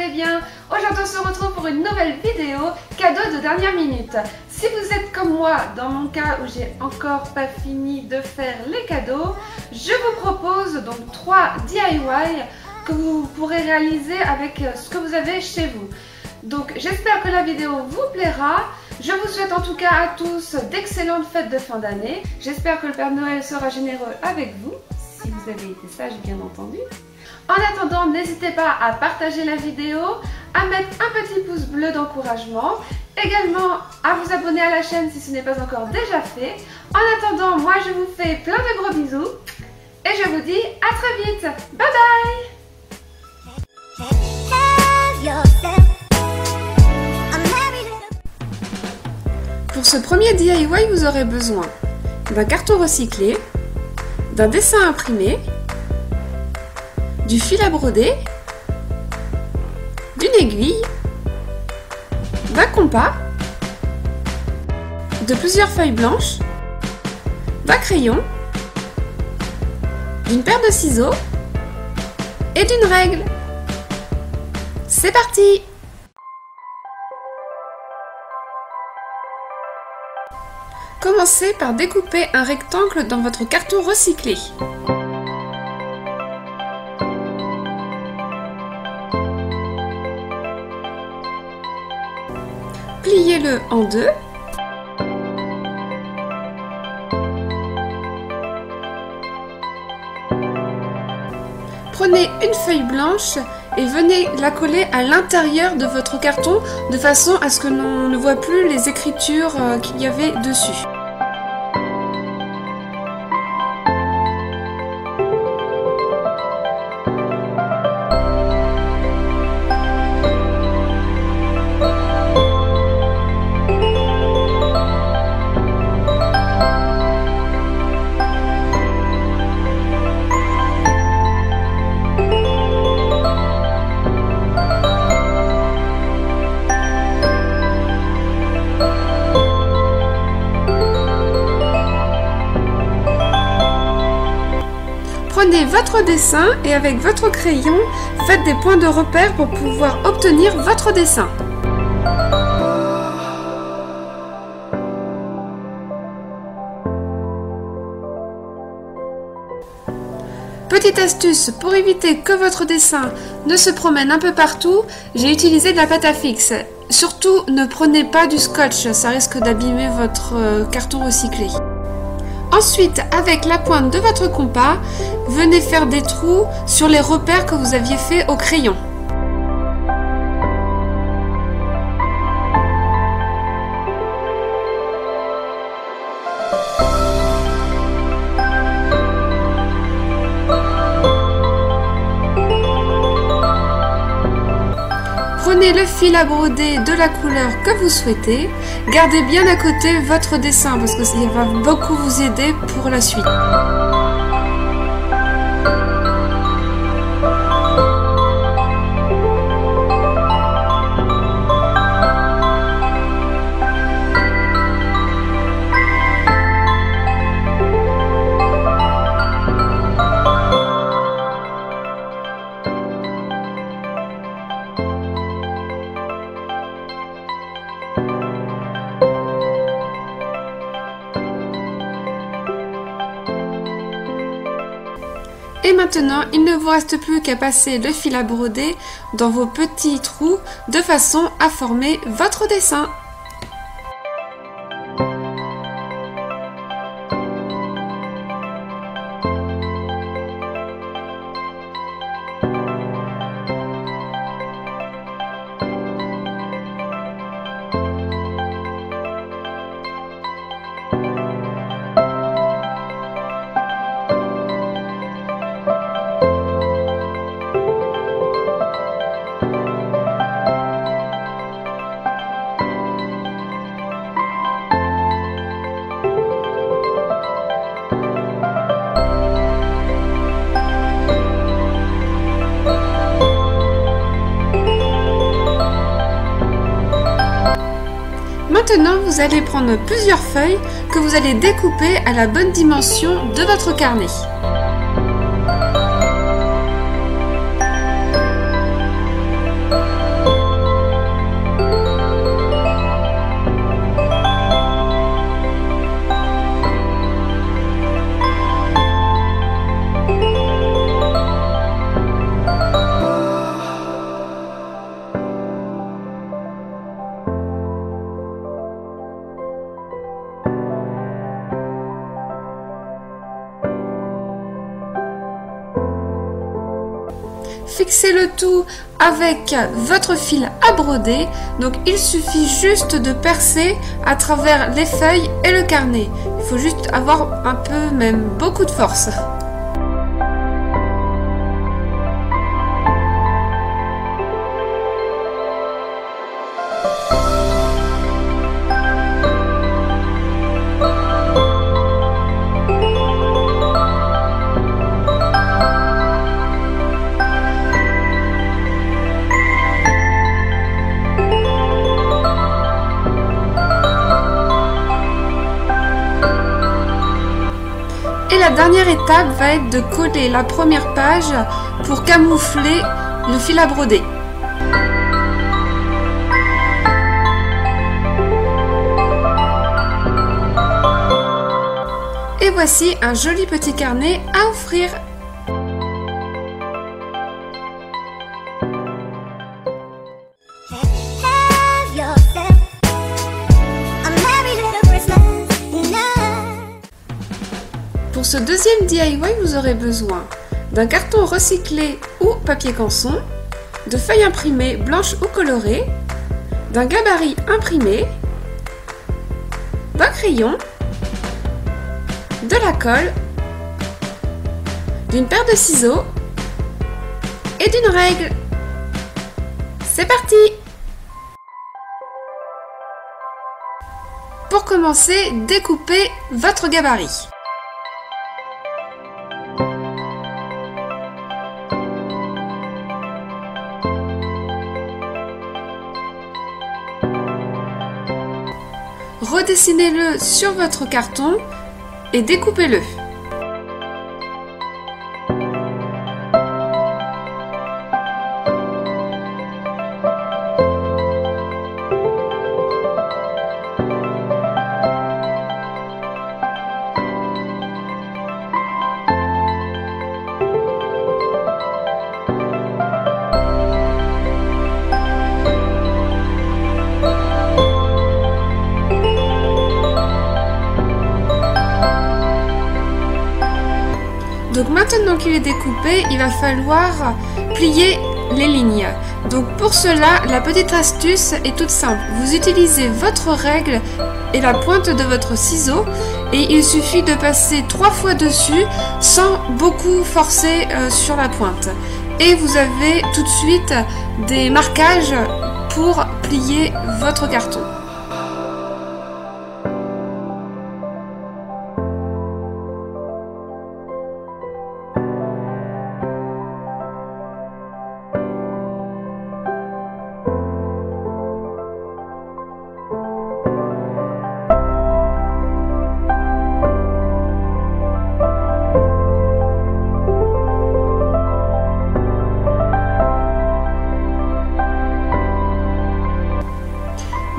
allez bien. Aujourd'hui on se retrouve pour une nouvelle vidéo cadeau de dernière minute. Si vous êtes comme moi, dans mon cas où j'ai encore pas fini de faire les cadeaux, je vous propose donc 3 DIY que vous pourrez réaliser avec ce que vous avez chez vous. Donc j'espère que la vidéo vous plaira. Je vous souhaite en tout cas à tous d'excellentes fêtes de fin d'année. J'espère que le Père Noël sera généreux avec vous, si vous avez été sage bien entendu. En attendant, n'hésitez pas à partager la vidéo, à mettre un petit pouce bleu d'encouragement, également à vous abonner à la chaîne si ce n'est pas encore déjà fait. En attendant, moi je vous fais plein de gros bisous et je vous dis à très vite. Bye bye. Pour ce premier DIY, vous aurez besoin d'un carton recyclé, d'un dessin imprimé, du fil à broder, d'une aiguille, d'un compas, de plusieurs feuilles blanches, d'un crayon, d'une paire de ciseaux et d'une règle. C'est parti! Commencez par découper un rectangle dans votre carton recyclé. Pliez-le en deux. Prenez une feuille blanche et venez la coller à l'intérieur de votre carton de façon à ce que l'on ne voit plus les écritures qu'il y avait dessus. Prenez votre dessin et avec votre crayon, faites des points de repère pour pouvoir obtenir votre dessin. Petite astuce pour éviter que votre dessin ne se promène un peu partout, j'ai utilisé de la pâte à fixe. Surtout, ne prenez pas du scotch, ça risque d'abîmer votre carton recyclé. Ensuite, avec la pointe de votre compas, venez faire des trous sur les repères que vous aviez fait au crayon. Prenez le fil à broder de la couleur que vous souhaitez. Gardez bien à côté votre dessin parce que ça va beaucoup vous aider pour la suite. Et maintenant, il ne vous reste plus qu'à passer le fil à broder dans vos petits trous de façon à former votre dessin. Maintenant, vous allez prendre plusieurs feuilles que vous allez découper à la bonne dimension de votre carnet. fixer le tout avec votre fil à broder. Donc il suffit juste de percer à travers les feuilles et le carnet. Il faut juste avoir un peu, même beaucoup de force. La dernière étape va être de coller la première page pour camoufler le fil à broder. Et voici un joli petit carnet à offrir. Pour ce deuxième DIY, vous aurez besoin d'un carton recyclé ou papier canson, de feuilles imprimées blanches ou colorées, d'un gabarit imprimé, d'un crayon, de la colle, d'une paire de ciseaux et d'une règle. C'est parti! Pour commencer, découpez votre gabarit. Redessinez-le sur votre carton et découpez-le. Donc maintenant qu'il est découpé, il va falloir plier les lignes. Donc pour cela, la petite astuce est toute simple. Vous utilisez votre règle et la pointe de votre ciseau et il suffit de passer 3 fois dessus sans beaucoup forcer sur la pointe. Et vous avez tout de suite des marquages pour plier votre carton.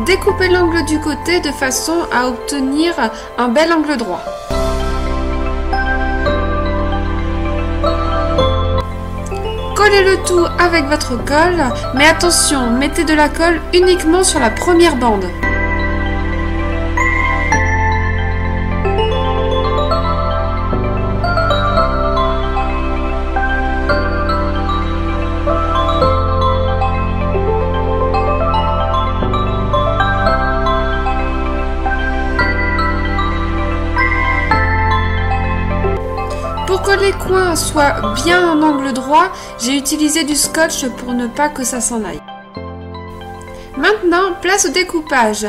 Découpez l'angle du côté de façon à obtenir un bel angle droit. Collez le tout avec votre colle, mais attention, mettez de la colle uniquement sur la première bande. Pour que les coins soient bien en angle droit, j'ai utilisé du scotch pour ne pas que ça s'en aille. Maintenant, place au découpage.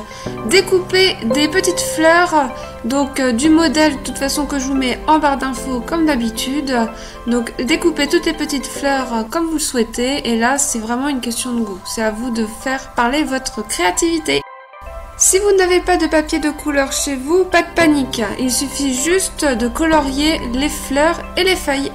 Découpez des petites fleurs, donc du modèle de toute façon que je vous mets en barre d'infos comme d'habitude. Donc découpez toutes les petites fleurs comme vous le souhaitez et là c'est vraiment une question de goût. C'est à vous de faire parler votre créativité. Si vous n'avez pas de papier de couleur chez vous, pas de panique, il suffit juste de colorier les fleurs et les feuilles.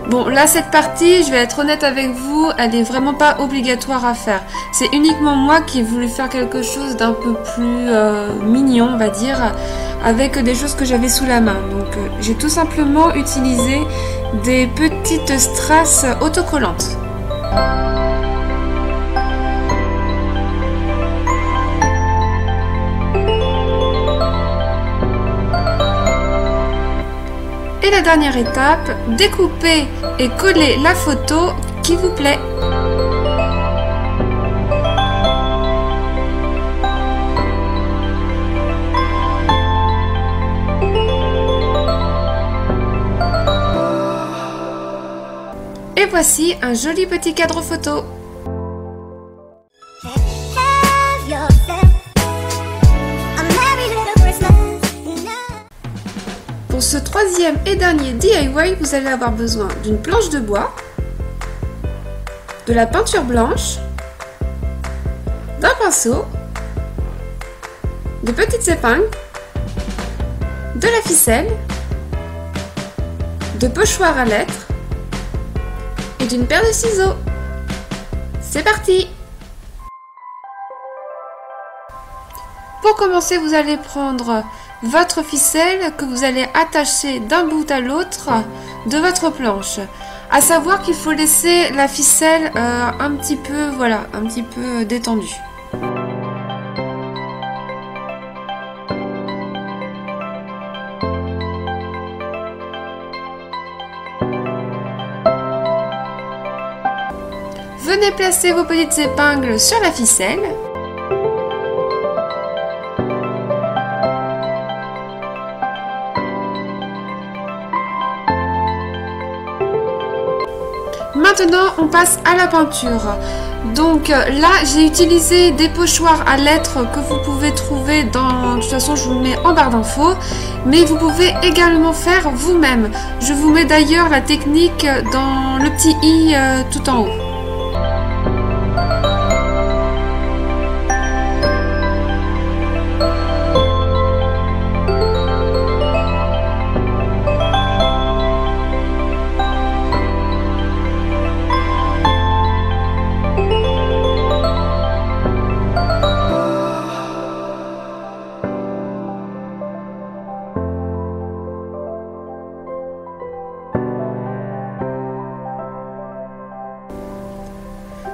Bon, là, cette partie, je vais être honnête avec vous, elle n'est vraiment pas obligatoire à faire. C'est uniquement moi qui ai voulu faire quelque chose d'un peu plus mignon, on va dire. avec des choses que j'avais sous la main. Donc j'ai tout simplement utilisé des petites strass autocollantes. Et la dernière étape, découper et coller la photo qui vous plaît. Et voici un joli petit cadre photo. Pour ce troisième et dernier DIY, vous allez avoir besoin d'une planche de bois, de la peinture blanche, d'un pinceau, de petites épingles, de la ficelle, de pochoirs à lettres et d'une paire de ciseaux. C'est parti! Pour commencer, vous allez prendre votre ficelle que vous allez attacher d'un bout à l'autre de votre planche. À savoir qu'il faut laisser la ficelle un petit peu détendue. Venez placer vos petites épingles sur la ficelle. Maintenant, on passe à la peinture. Donc là, j'ai utilisé des pochoirs à lettres que vous pouvez trouver dans... De toute façon, je vous le mets en barre d'infos. Mais vous pouvez également faire vous-même. Je vous mets d'ailleurs la technique dans le petit i tout en haut.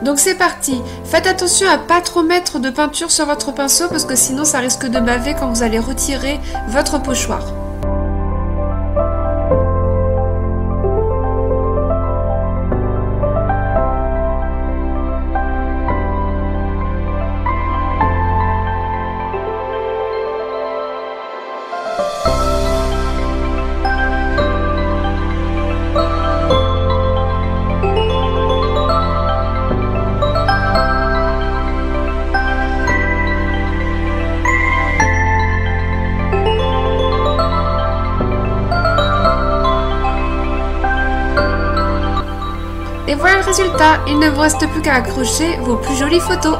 Donc c'est parti, faites attention à pas trop mettre de peinture sur votre pinceau parce que sinon ça risque de baver quand vous allez retirer votre pochoir. Et voilà le résultat, il ne vous reste plus qu'à accrocher vos plus jolies photos.